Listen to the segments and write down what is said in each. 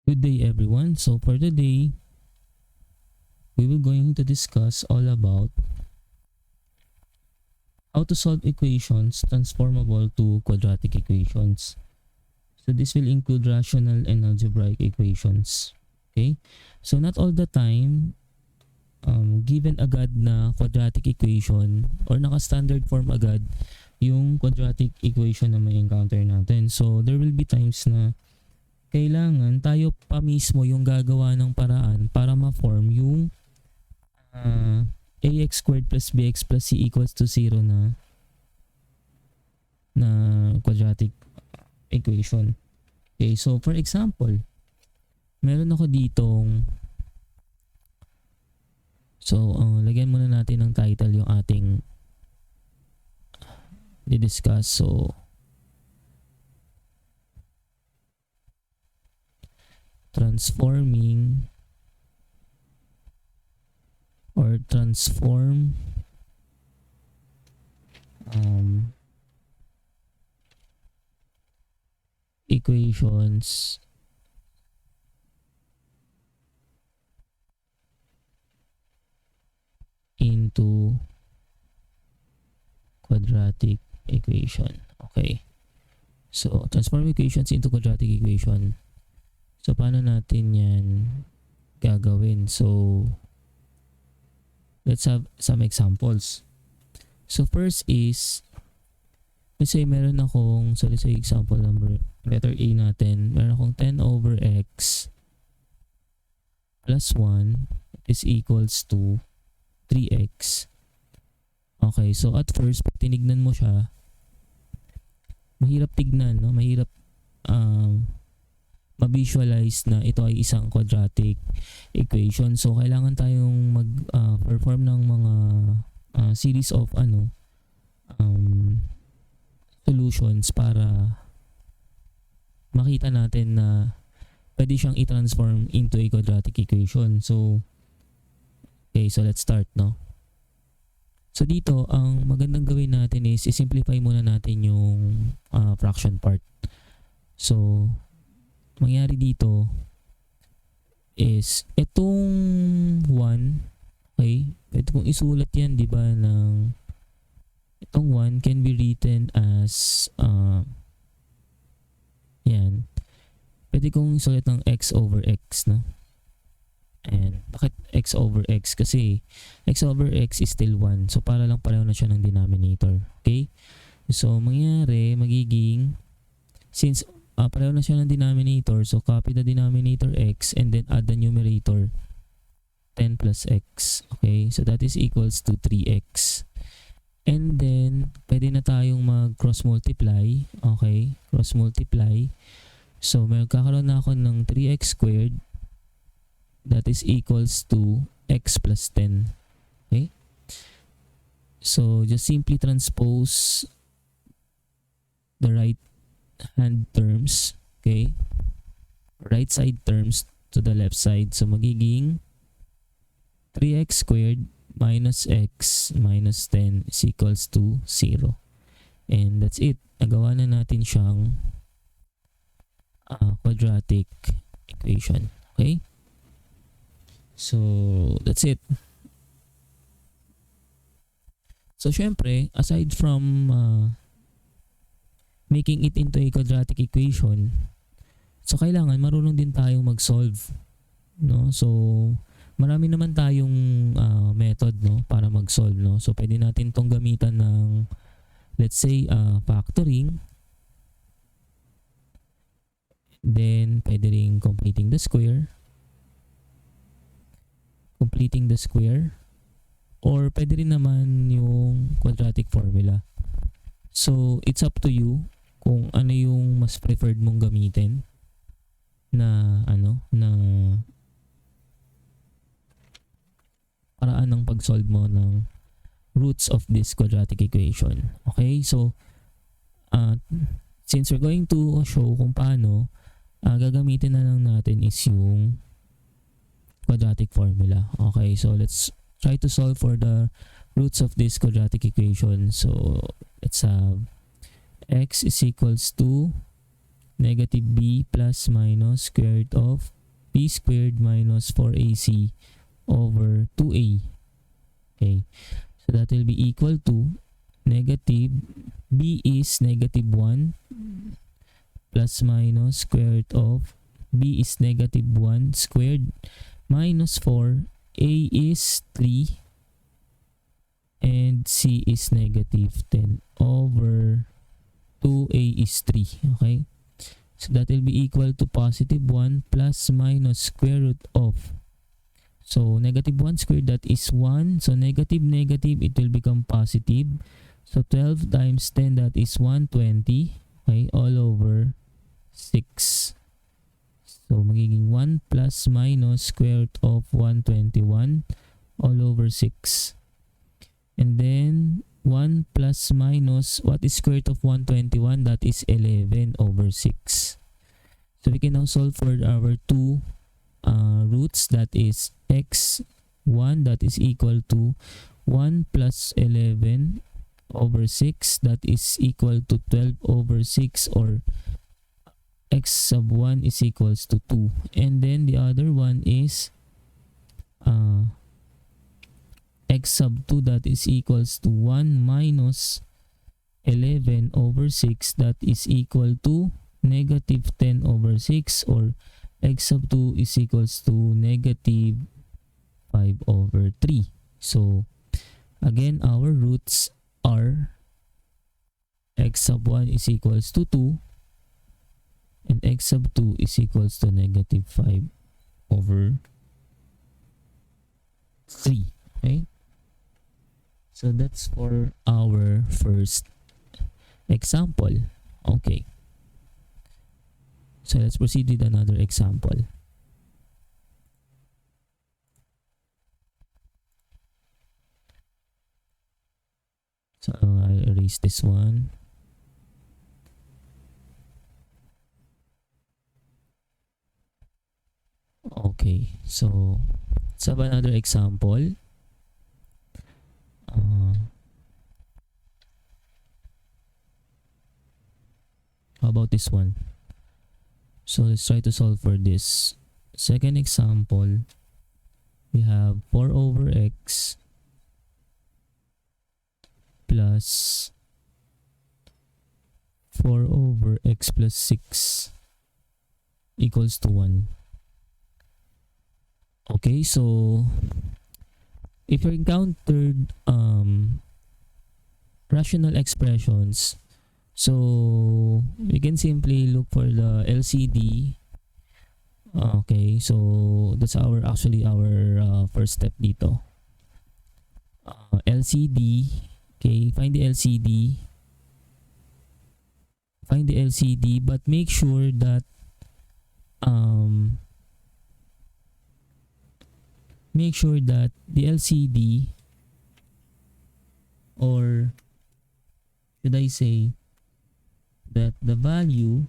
Good day everyone. So for today, we will going to discuss all about how to solve equations transformable to quadratic equations. So this will include rational and algebraic equations. Okay? So not all the time, given agad na quadratic equation or naka-standard form agad yung quadratic equation na may encounter natin. So there will be times na kailangan tayo pa mismo yung gagawa ng paraan para ma-form yung ax squared plus bx plus c equals to 0 na quadratic equation. Okay, so for example, meron ako ditong lagyan muna natin ng title yung ating di-discuss. So transforming or transform equations into quadratic equation. Okay, so transform equations into quadratic equation. So paano natin yan gagawin? So let's have some examples. So first is, let's say meron akong, so let's say example number, letter A natin, meron akong 10 over x plus 1 is equals to 3x. Okay, so at first, pag tinignan mo siya, mahirap tignan, no? Mahirap ma-visualize na ito ay isang quadratic equation. So kailangan tayong mag-perform ng mga series of solutions para makita natin na pwede siyang i-transform into a quadratic equation. So okay, so let's start, no? So dito, ang magandang gawin natin is i-simplify muna natin yung fraction part. So mangyari dito is itong 1, okay, pwede kong isulat yan, di ba, ng itong 1 can be written as yan, pwede kong isulat ng x over x, no? And bakit x over x? Kasi x over x is still 1, so para lang pareho na siya ng denominator. Okay, so mangyari, magiging, since pareho na siya ng denominator, so copy the denominator x and then add the numerator 10 plus x. Okay, so that is equals to 3x. And then pwede na tayong mag cross multiply. Okay, cross multiply. So magkakaroon na ako ng 3x squared, that is equals to x plus 10. Okay, so just simply transpose the right hand terms, okay, right side terms to the left side. So magiging 3x squared minus x minus 10 is equals to 0. And that's it. Nagawa na natin siyang quadratic equation. Okay, so that's it. So syempre, aside from making it into a quadratic equation, so kailangan marunong din tayong mag-solve, no? So marami naman tayong method, no, para mag-solve, no? So pwede natin tong gamitan ng, let's say, factoring. Then pwede ring completing the square, or pwede rin naman yung quadratic formula. So it's up to you kung ano yung mas preferred mong gamitin na na paraan ng pag-solve mo ng roots of this quadratic equation. Okay, so since we're going to show kung paano, gagamitin na lang natin is yung quadratic formula. Okay, so let's try to solve for the roots of this quadratic equation. So let's have x is equals to negative b plus minus square root of b squared minus 4ac over 2a. Okay, so that will be equal to negative b is negative 1 plus minus square root of b is negative 1 squared minus 4, a is 3, and c is negative 10 over 2a is 3. Okay, so that will be equal to positive 1 plus minus square root of, so negative 1 squared, that is 1, so negative negative, it will become positive, so 12 times 10, that is 120, okay, all over 6. So magiging 1 plus minus square root of 121 all over 6. And then 1 plus minus, what is square root of 121? That is 11 over 6. So we can now solve for our two roots, that is x1, that is equal to 1 plus 11 over 6, that is equal to 12 over 6, or x sub 1 is equals to 2. And then the other one is x sub 2, that is equals to 1 minus 11 over 6, that is equal to negative 10 over 6, or x sub 2 is equals to negative 5 over 3. So again, our roots are x sub 1 is equals to 2 and x sub 2 is equals to negative 5 over 3. Okay, so that's for our first example. Okay, so let's proceed with another example. So I erase this one. Okay, so let's have another example. How about this one? So let's try to solve for this second example. We have 4 over x plus 4 over x plus 6 equals to 1. Okay, so if you encountered rational expressions, so we can simply look for the LCD. Okay, so that's actually our first step dito. LCD. Okay, find the LCD. Find the LCD, but make sure that the LCD, or should I say that the value,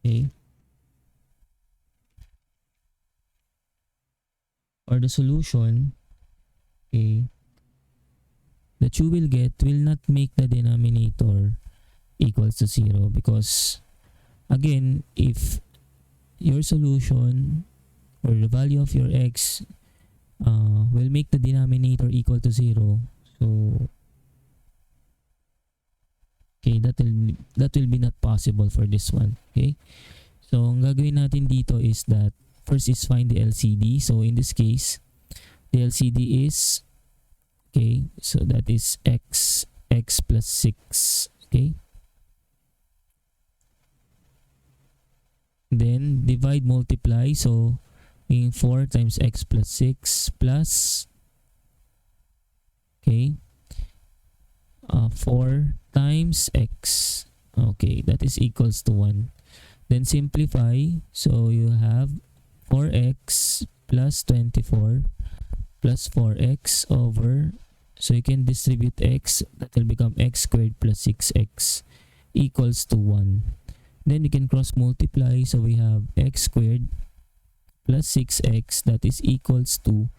okay, or the solution, okay, that you will get will not make the denominator equals to 0, because again, if your solution or the value of your x will make the denominator equal to 0, so okay, that will be not possible for this one. Okay, so ang gagawin natin dito is that first is find the LCD. So in this case, the LCD is, okay, so that is x plus 6. Okay, then divide, multiply, so in 4 times x plus 6 plus, okay, 4 times x, okay, that is equals to 1. Then simplify, so you have 4x plus 24 plus 4x over, so you can distribute x, that will become x squared plus 6x equals to 1. Then you can cross multiply, so we have x squared plus 6x, that is equals to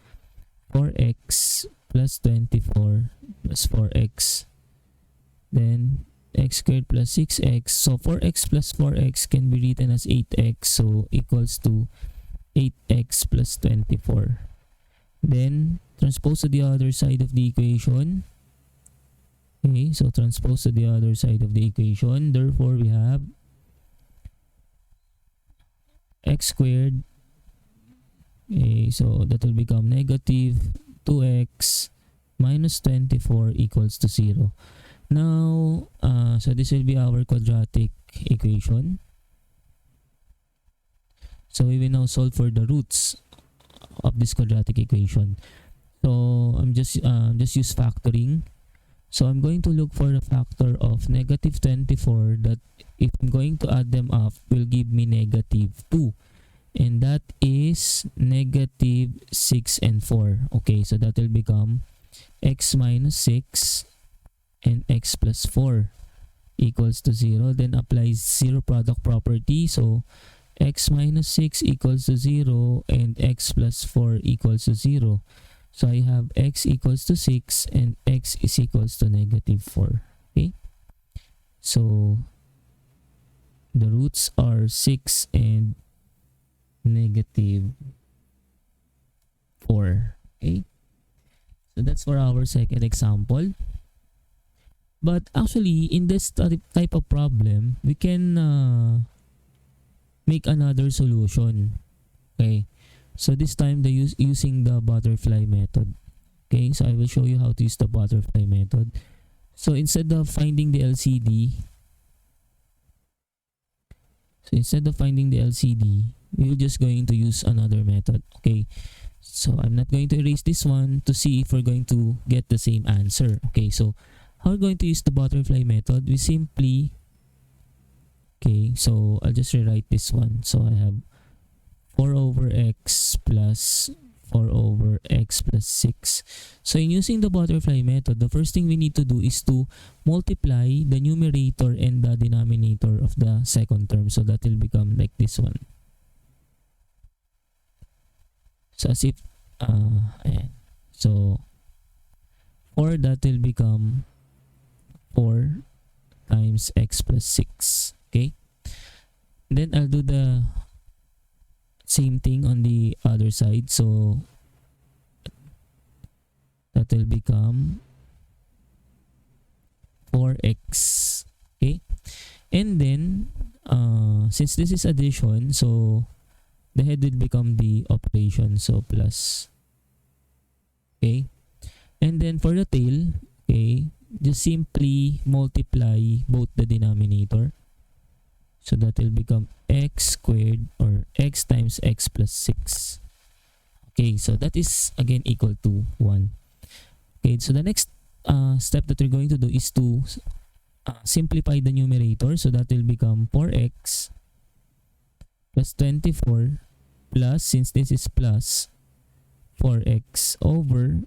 4x plus 24 plus 4x, then x squared plus 6x, so 4x plus 4x can be written as 8x, so equals to 8x plus 24. Then transpose to the other side of the equation. Okay, so transpose to the other side of the equation. Therefore, we have x squared. Okay, so that will become negative 2x minus 24 equals to 0. Now, so this will be our quadratic equation. So we will now solve for the roots of this quadratic equation. So I'm just use factoring. So I'm going to look for a factor of negative 24 that if I'm going to add them up will give me negative 2. And that is negative 6 and 4. Okay, so that will become x minus 6 and x plus 4 equals to 0. Then applies zero product property. So x minus 6 equals to 0 and x plus 4 equals to 0. So I have x equals to 6 and x is equals to negative 4. Okay, so the roots are 6 and negative 4. Okay, so that's for our second example. But actually, in this type of problem, we can make another solution. Okay, so this time using the butterfly method. Okay, so I will show you how to use the butterfly method. So instead of finding the LCD, we're just going to use another method. Okay, so I'm not going to erase this one to see if we're going to get the same answer. Okay, so how we're going to use the butterfly method, we simply, okay, so I'll just rewrite this one. So I have 4 over x plus 4 over x plus 6. So in using the butterfly method, the first thing we need to do is to multiply the numerator and the denominator of the second term. So that will become like this one. So as if, ayan. So 4, that will become 4 times x plus 6. Okay, then I'll do the same thing on the other side. So that will become 4x. Okay, and then since this is addition, so the head will become the operation, so plus. Okay, and then for the tail, okay, just simply multiply both the denominator. So that will become x squared or x times x plus 6. Okay, so that is again equal to 1. Okay, so the next step that we're going to do is to simplify the numerator. So that will become 4x plus 24 plus, since this is plus, 4x over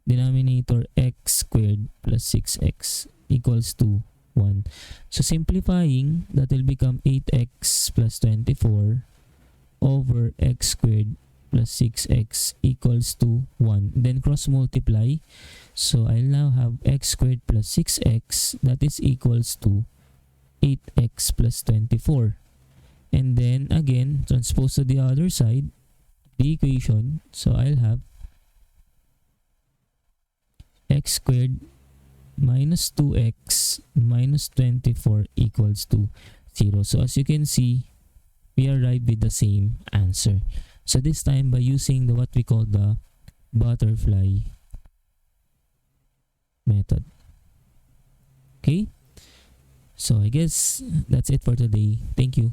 denominator x squared plus 6x equals to 1. So simplifying, that will become 8x plus 24 over x squared plus 6x equals to 1. Then cross multiply. So I'll now have x squared plus 6x, that is equals to 8x plus 24. And then again, transpose to the other side the equation. So I'll have x squared minus 2x minus 24 equals to 0. So as you can see, we arrive with the same answer. So this time by using the what we call the butterfly method. Okay, so I guess that's it for today. Thank you.